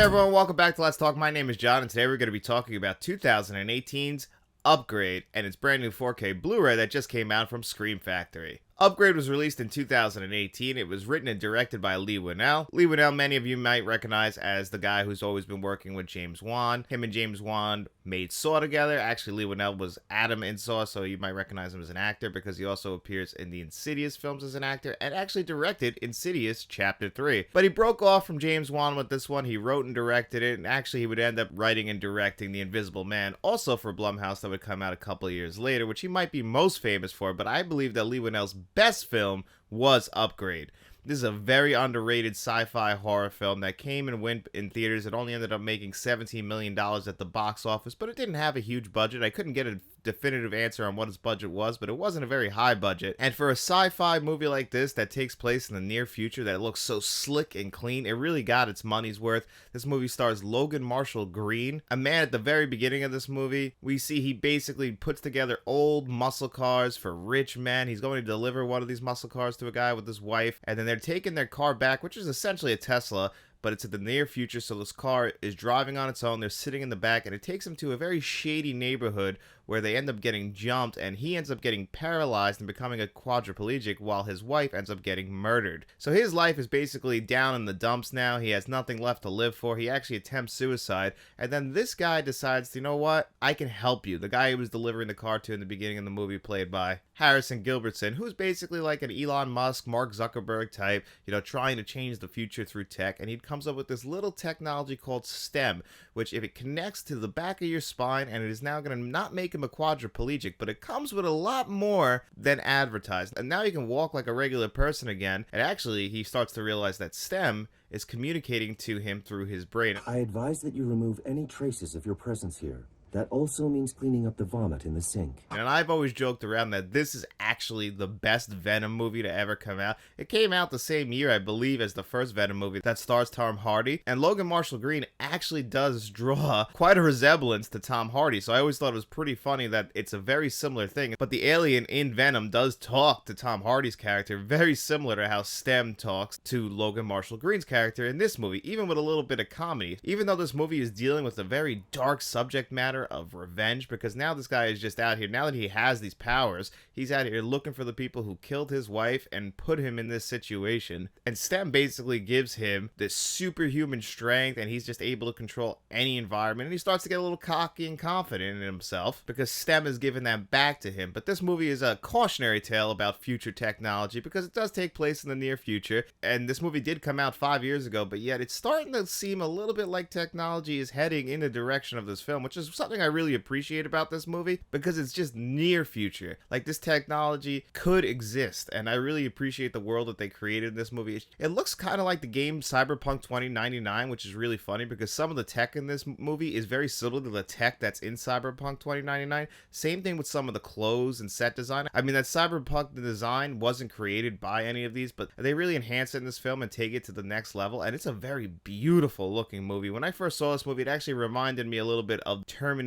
Hey everyone, welcome back to Let's Talk. My name is John, and today we're going to be talking about 2018's Upgrade and its brand new 4K Blu-ray that just came out from Scream Factory. Upgrade was released in 2018. It was written and directed by Leigh Whannell. Leigh Whannell, many of you might recognize as the guy who's always been working with James Wan. Him and James Wan made Saw together. Actually, Leigh Whannell was Adam in Saw, so you might recognize him as an actor because he also appears in the Insidious films as an actor and actually directed Insidious Chapter 3. But he broke off from James Wan with this one. He wrote and directed it, and actually he would end up writing and directing The Invisible Man, also for Blumhouse, that would come out a couple of years later, which he might be most famous for, but I believe that Leigh Whannell's best film was Upgrade. This is a very underrated sci-fi horror film that came and went in theaters. It only ended up making $17 million at the box office, but it didn't have a huge budget. I couldn't get a definitive answer on what its budget was, but it wasn't a very high budget. And for a sci-fi movie like this that takes place in the near future that looks so slick and clean, it really got its money's worth. This movie stars Logan Marshall Green, a man at the very beginning of this movie. We see he basically puts together old muscle cars for rich men. He's going to deliver one of these muscle cars to a guy with his wife, and then they're taking their car back, which is essentially a Tesla, but it's in the near future, so this car is driving on its own. They're sitting in the back, and it takes them to a very shady neighborhood where they end up getting jumped, and he ends up getting paralyzed and becoming a quadriplegic while his wife ends up getting murdered. So his life is basically down in the dumps now. He has nothing left to live for. He actually attempts suicide, and then this guy decides, you know what? I can help you. The guy who was delivering the car to in the beginning of the movie, played by Harrison Gilbertson, who's basically like an Elon Musk, Mark Zuckerberg type, trying to change the future through tech, and he comes up with this little technology called STEM, which if it connects to the back of your spine, and it is now going to not make him a quadriplegic, but it comes with a lot more than advertised. And now you can walk like a regular person again, and actually he starts to realize that STEM is communicating to him through his brain. I advise that you remove any traces of your presence here. That also means cleaning up the vomit in the sink. And I've always joked around that this is actually the best Venom movie to ever come out. It came out the same year, I believe, as the first Venom movie that stars Tom Hardy. And Logan Marshall Green actually does draw quite a resemblance to Tom Hardy. So I always thought it was pretty funny that it's a very similar thing. But the alien in Venom does talk to Tom Hardy's character, very similar to how STEM talks to Logan Marshall Green's character in this movie, even with a little bit of comedy. Even though this movie is dealing with a very dark subject matter of revenge, because now this guy is just out here, now that he has these powers, he's out here looking for the people who killed his wife and put him in this situation. And STEM basically gives him this superhuman strength, and he's just able to control any environment, and he starts to get a little cocky and confident in himself because STEM has given that back to him. But this movie is a cautionary tale about future technology because it does take place in the near future, and this movie did come out 5 years ago, but yet it's starting to seem a little bit like technology is heading in the direction of this film, which is something I really appreciate about this movie because it's just near future. Like, this technology could exist, and I really appreciate the world that they created in this movie. It looks kind of like the game Cyberpunk 2099, which is really funny because some of the tech in this movie is very similar to the tech that's in Cyberpunk 2099. Same thing with some of the clothes and set design. I mean, that Cyberpunk design wasn't created by any of these, but they really enhance it in this film and take it to the next level, and it's a very beautiful looking movie. When I first saw this movie, it actually reminded me a little bit of Terminator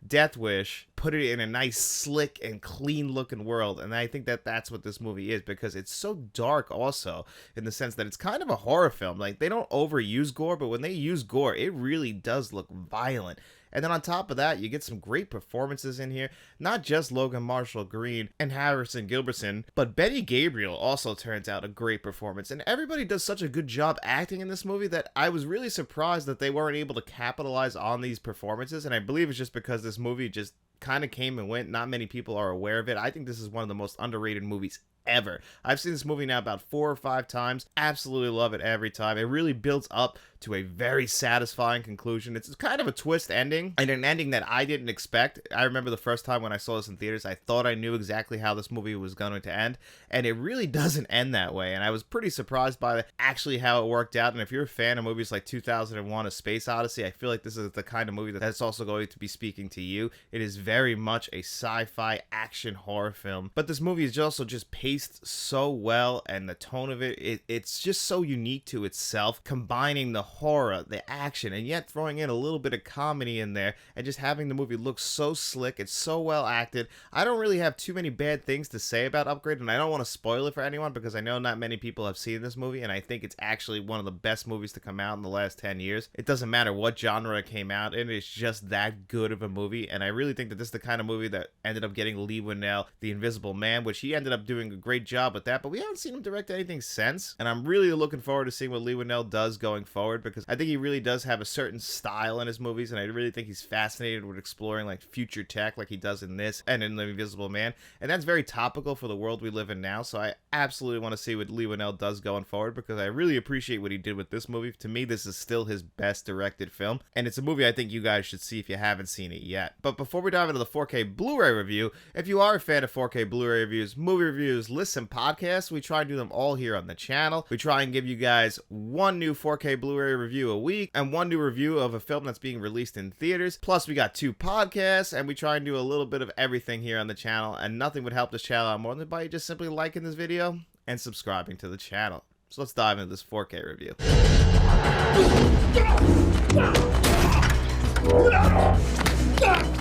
Death Wish, put it in a nice slick and clean looking world, and I think that that's what this movie is, because it's so dark also in the sense that it's kind of a horror film. Like, they don't overuse gore, but when they use gore, it really does look violent. And then on top of that, you get some great performances in here. Not just Logan Marshall Green and Harrison Gilbertson, but Betty Gabriel also turns out a great performance. And everybody does such a good job acting in this movie that I was really surprised that they weren't able to capitalize on these performances. And I believe it's just because this movie just kind of came and went. Not many people are aware of it. I think this is one of the most underrated movies ever. I've seen this movie now about 4 or 5 times. Absolutely love it every time. It really builds up to a very satisfying conclusion. It's kind of a twist ending, and an ending that I didn't expect. I remember the first time when I saw this in theaters, I thought I knew exactly how this movie was going to end, and it really doesn't end that way, and I was pretty surprised by actually how it worked out. And if you're a fan of movies like 2001: A Space Odyssey, I feel like this is the kind of movie that's also going to be speaking to you. It is very much a sci-fi action horror film, but this movie is also just paced so well, and the tone of it's just so unique to itself, combining the horror, the action, and yet throwing in a little bit of comedy in there, and just having the movie look so slick. It's so well acted. I don't really have too many bad things to say about Upgrade, and I don't want to spoil it for anyone because I know not many people have seen this movie, and I think it's actually one of the best movies to come out in the last 10 years. It doesn't matter what genre it came out in, it's just that good of a movie, and I really think that this is the kind of movie that ended up getting Leigh Whannell The Invisible Man, which he ended up doing a great job with that, but we haven't seen him direct anything since, and I'm really looking forward to seeing what Leigh Whannell does going forward, because I think he really does have a certain style in his movies, and I really think he's fascinated with exploring like future tech like he does in this and in The Invisible Man, and that's very topical for the world we live in now, so I absolutely want to see what Leigh Whannell does going forward, because I really appreciate what he did with this movie. To me, this is still his best directed film, and it's a movie I think you guys should see if you haven't seen it yet. But before we dive into the 4K Blu-ray review, if you are a fan of 4K Blu-ray reviews, movie reviews, lists, and podcasts, we try and do them all here on the channel. We try and give you guys one new 4K Blu-ray review a week and one new review of a film that's being released in theaters. Plus, we got 2 podcasts, and we try and do a little bit of everything here on the channel, and nothing would help this channel out more than by just simply liking this video and subscribing to the channel. So let's dive into this 4K review.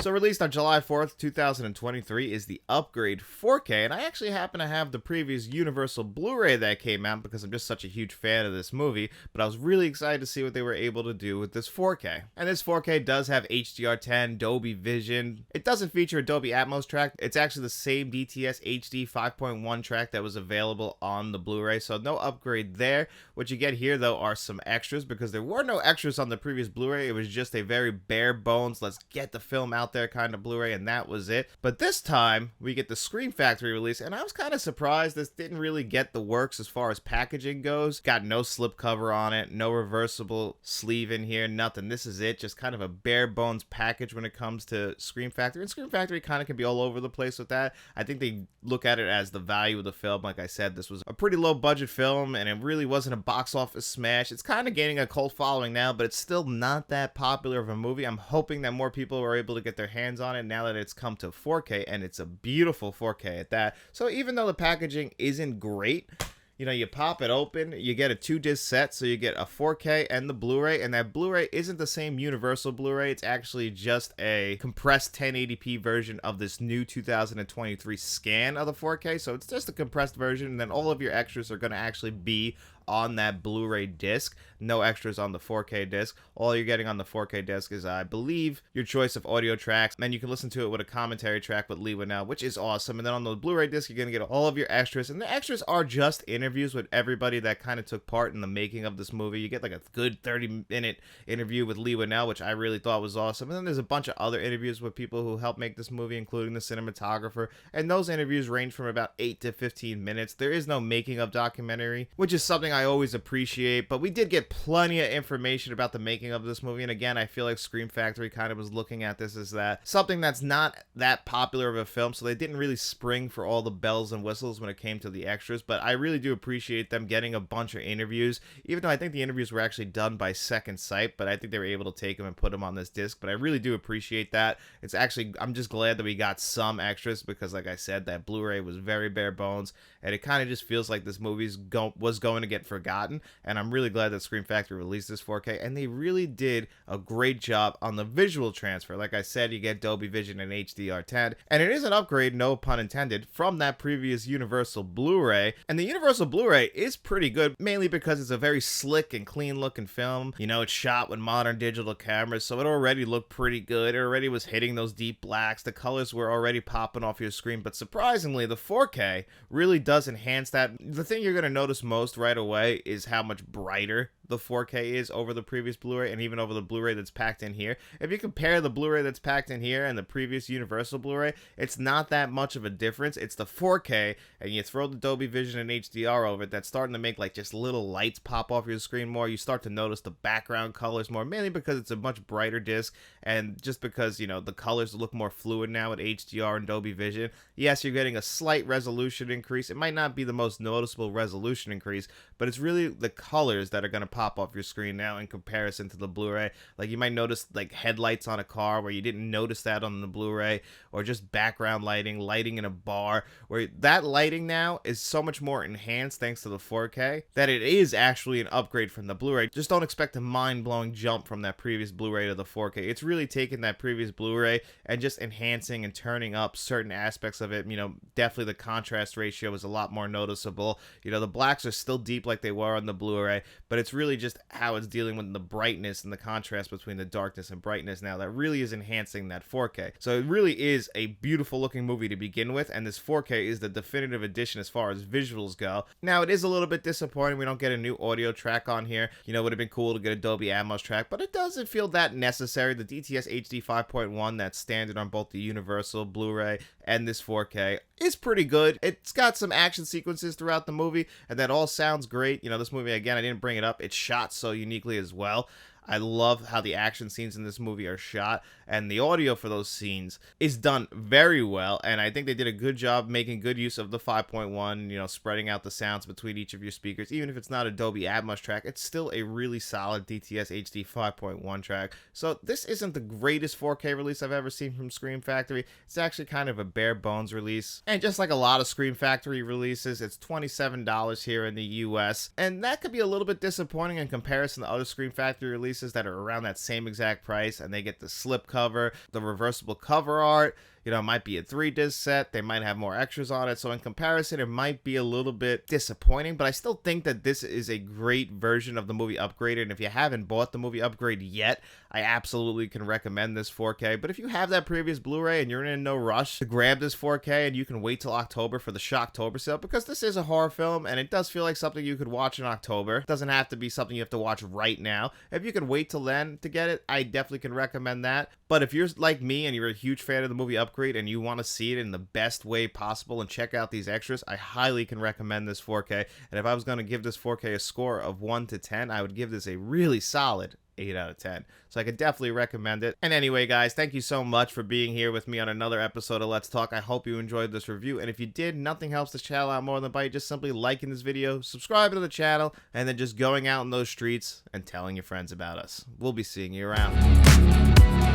So released on July 4th, 2023 is the Upgrade 4K, and I actually happen to have the previous Universal Blu-ray that came out because I'm just such a huge fan of this movie, but I was really excited to see what they were able to do with this 4K. And this 4K does have HDR10, Dolby Vision. It doesn't feature a Dolby Atmos track. It's actually the same DTS HD 5.1 track that was available on the Blu-ray, so no upgrade there. What you get here, though, are some extras, because there were no extras on the previous Blu-ray. It was just a very bare bones, let's get the film out there kind of Blu-ray, and that was it. But this time we get the Scream Factory release, and I was kind of surprised this didn't really get the works as far as packaging goes. Got no slipcover on it, no reversible sleeve in here, nothing. This is it, just kind of a bare bones package when it comes to Scream Factory, and Scream Factory kind of can be all over the place with that. I think they look at it as the value of the film. Like I said, this was a pretty low budget film, and it really wasn't a box office smash. It's kind of gaining a cult following now, but it's still not that popular of a movie. I'm hoping that more people are able to get their hands on it now that it's come to 4K, and it's a beautiful 4K at that. So even though the packaging isn't great, you know, you pop it open, you get a 2-disc set, so you get a 4K and the Blu-ray, and that Blu-ray isn't the same Universal Blu-ray, it's actually just a compressed 1080p version of this new 2023 scan of the 4K, so it's just a compressed version, and then all of your extras are going to actually be on that Blu-ray disc. No extras on the 4K disc. All you're getting on the 4K disc is, I believe, your choice of audio tracks, and then you can listen to it with a commentary track with Leigh Whannell, which is awesome. And then on the Blu-ray disc, you're going to get all of your extras, and the extras are just interviews with everybody that kind of took part in the making of this movie. You get like a good 30-minute interview with Leigh Whannell, which I really thought was awesome. And then there's a bunch of other interviews with people who helped make this movie, including the cinematographer, and those interviews range from about 8 to 15 minutes. There is no making of documentary, which is something I always appreciate, but we did get plenty of information about the making of this movie, and again, I feel like Scream Factory kind of was looking at this as that something that's not that popular of a film, so they didn't really spring for all the bells and whistles when it came to the extras, but I really do appreciate them getting a bunch of interviews, even though I think the interviews were actually done by Second Sight, but I think they were able to take them and put them on this disc, but I really do appreciate that. It's actually, I'm just glad that we got some extras, because like I said, that Blu-ray was very bare bones, and it kind of just feels like this movie was going to get forgotten. And I'm really glad that Scream Factory released this 4K, and they really did a great job on the visual transfer. Like I said, you get Dolby Vision and HDR10, and it is an upgrade, no pun intended, from that previous Universal Blu-ray. And the Universal Blu-ray is pretty good, mainly because it's a very slick and clean looking film. You know, it's shot with modern digital cameras, so it already looked pretty good. It already was hitting those deep blacks. The colors were already popping off your screen, but surprisingly, the 4K really does enhance that. The thing you're going to notice most right away is how much brighter the 4K is over the previous Blu-ray, and even over the Blu-ray that's packed in here. If you compare the Blu-ray that's packed in here and the previous Universal Blu-ray, it's not that much of a difference. It's the 4K, and you throw the Dolby Vision and HDR over it, that's starting to make like just little lights pop off your screen more. You start to notice the background colors more, mainly because it's a much brighter disc, and just because, you know, the colors look more fluid now with HDR and Dolby Vision. Yes, you're getting a slight resolution increase. It might not be the most noticeable resolution increase, but it's really the colors that are going to pop off your screen now in comparison to the Blu-ray. Like, you might notice like headlights on a car where you didn't notice that on the Blu-ray, or just background lighting in a bar, where that lighting now is so much more enhanced thanks to the 4K that it is actually an upgrade from the Blu-ray. Just don't expect a mind-blowing jump from that previous Blu-ray to the 4K. It's really taking that previous Blu-ray and just enhancing and turning up certain aspects of it. You know, definitely the contrast ratio is a lot more noticeable. You know, the blacks are still deep like they were on the Blu-ray, but it's really just how it's dealing with the brightness and the contrast between the darkness and brightness now that really is enhancing that 4K. So it really is a beautiful looking movie to begin with, and this 4K is the definitive edition as far as visuals go. Now, it is a little bit disappointing we don't get a new audio track on here. You know, it would have been cool to get a Dolby Atmos track, but it doesn't feel that necessary. The DTS HD 5.1 that's standard on both the Universal Blu-ray and this 4K is pretty good. It's got some action sequences throughout the movie, and that all sounds great. You know, this movie, again, I didn't bring it up, it's shot so uniquely as well. I love how the action scenes in this movie are shot, and the audio for those scenes is done very well, and I think they did a good job making good use of the 5.1, you know, spreading out the sounds between each of your speakers. Even if it's not a Dolby Atmos track, it's still a really solid DTS HD 5.1 track. So this isn't the greatest 4K release I've ever seen from Scream Factory. It's actually kind of a bare bones release, and just like a lot of Scream Factory releases, it's $27 here in the US, and that could be a little bit disappointing in comparison to other Scream Factory releases that are around that same exact price, and they get the slip cover, the reversible cover art. You know, it might be a 3-disc set. They might have more extras on it. So in comparison, it might be a little bit disappointing, but I still think that this is a great version of the movie Upgraded. And if you haven't bought the movie Upgrade yet, I absolutely can recommend this 4K. But if you have that previous Blu-ray and you're in no rush to grab this 4K, and you can wait till October for the Shocktober sale, because this is a horror film and it does feel like something you could watch in October. It doesn't have to be something you have to watch right now. If you can wait till then to get it, I definitely can recommend that. But if you're like me and you're a huge fan of the movie Upgrade and you want to see it in the best way possible and check out these extras, I highly can recommend this 4K. And if I was going to give this 4K a score of 1 to 10, I would give this a really solid 8 out of 10. So I could definitely recommend it. And anyway, guys, thank you so much for being here with me on another episode of Let's Talk. I hope you enjoyed this review. And if you did, nothing helps this channel out more than by just simply liking this video, subscribing to the channel, and then just going out in those streets and telling your friends about us. We'll be seeing you around.